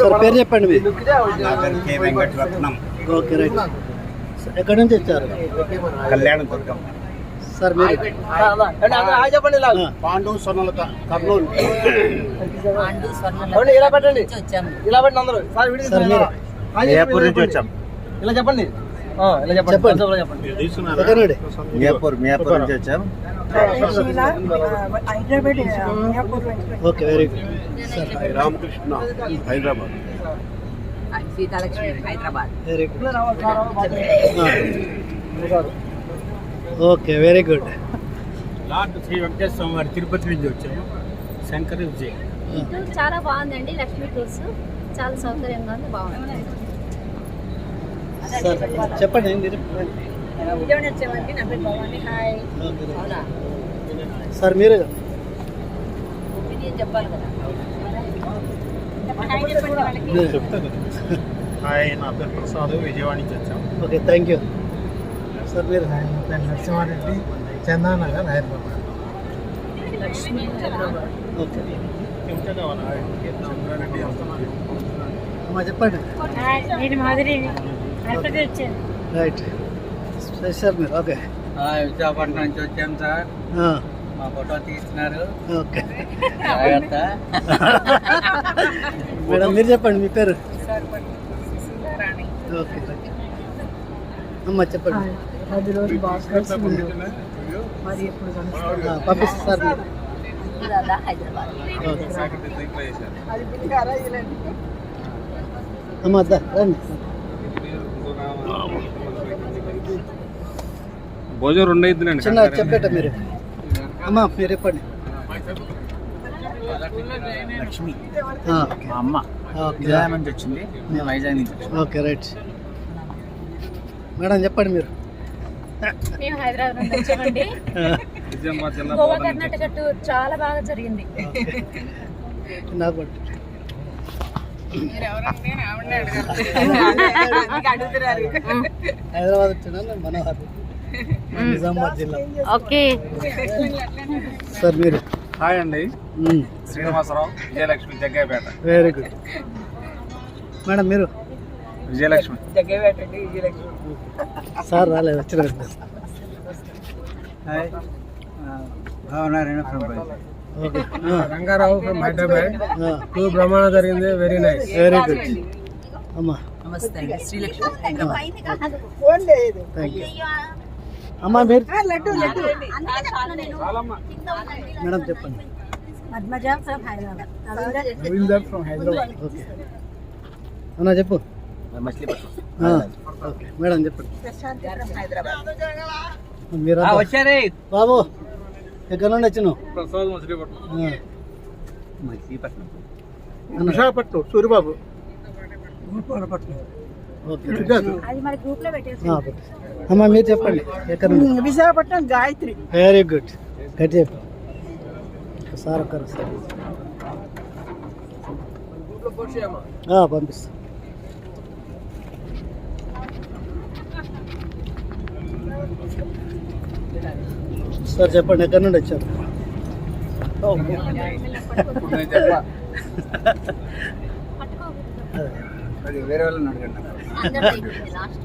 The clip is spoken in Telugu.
సార్ పేరు చెప్పండి మీరు. వెంకటరత్నం. Okay right. ఎక్కడి నుంచి వచ్చారు? కళ్యాణదుర్గం. సార్ మీరు పాండు స్వర్ణలత కర్నూలు. ఇలా పెట్టండి, ఇలా పెట్టండి అందరూ. సార్ మీరు మియాపూర్ నుంచి వచ్చాం. ఇలా చెప్పండి, ఇలా చెప్పండి. ఎక్కడండి? మియాపూర్ నుంచి వచ్చాం. Okay very good. Sir Ramakrishna Hyderabad. Seethalakshmi Hyderabad. Very good. Okay very good. Lord Shri Venkateswara వారి తిరుపతి నుంచి వచ్చాము. శంకర్ విజయ్. ఈ టూర్ చాలా బాగుందండి. లక్ష్మీ టూర్స్ చాలా సౌకర్యంగా ఉంది, బాగుంది. సార్ చెప్పండి మీరు. విజయవాడ వచ్చేవారికి నా పేరు భవాని. హాయ్. సార్ మీరు ఒపీనియన్ చెప్పాలి కదా. హాయ్ చెప్పండి వాళ్ళకి. హాయ్, నా పేరు ప్రసాద్, విజయవాడ నుంచి వచ్చాం. Okay thank you. సార్ మీరు. నరసింహారెడ్డి, చందానగర్, హైదరాబాద్. లక్ష్మి హైదరాబాద్. ఓకే అమ్మా చెప్పండి. నేను మాదిరి వచ్చాను. రైట్. సార్ మీరు. ఓకే విశాఖపట్నం నుంచి వచ్చాం సార్. మా ఫోటో తీస్తున్నారు. ఓకే జాగ్రత్త. మేడం మీరు చెప్పండి మీ పేరు. ఓకే అమ్మా చెప్పండి. 10 రోజులు బాగా మరి ఎప్పుడు పంపిస్తారు సార్ మీరు. హైదరాబాద్. ఓకే అమ్మా రండి. భోజనం 2 అయిందండి. చిన్న చెప్పేట మీరు. అమ్మా మీరు చెప్పండి. లక్ష్మి ఆ, మా అమ్మ ఓకే విజయవాడ నుంచి వచ్చింది, మేము వైజాగ్ నుంచి వచ్చాం. Okay right. మేడం చెప్పండి మీరు. మేము హైదరాబాద్ నుండి వచ్చామండి. గోవా కర్ణాటక టూర్ చాలా బాగా జరిగింది. నాకు పట్టు. హైదరాబాద్ వచ్చిన మనోహర్, నిజామాబాద్ జిల్లా. ఓకే సార్ మీరు. హాయ్ అండి, Srinivasarao, Vijayalakshmi, Jaggayyapeta. Very good. Madam మీరు. విజయలక్ష్మి. సార్ రాలేదు వచ్చిన. Hi, Bhavanarayana from Vizag. Okay Rangarao from Hyderabad. Tour బ్రహ్మాండ జరిగింది, వెరీ నైస్. Very good. అమ్మా నమస్తే అండి, శ్రీలక్ష్మి హైదరాబాద్. Thank you. అమ్మా మీరు. మేడం చెప్పండి. Padmaja from Hyderabad. Ravinder from Hyderabad. Okay అన్నా చెప్పు. మచిలీపట్నం. ఓకే మేడం చెప్పండి. హైదరాబాద్. మీరు వచ్చారే బాబు ఎక్కడ నుండి వచ్చినావు? ప్రసాద్, మచిలీపట్నం. మచిలీపట్నం. విశాఖపట్నం. సూరిబాబు. ఓకే అది మరి గ్రూప్ లో పెట్టేసి. అమ్మా మీరు చెప్పండి ఎక్కడ నుండి? విశాఖపట్నం గాయత్రి. Very good. గట్టి చెప్పు సార్. ఒక్కరు పంపిస్తా. సార్ చెప్పండి ఎక్కడి నుండి వచ్చారు? అది వేరే వాళ్ళని అడగండి. లాస్ట్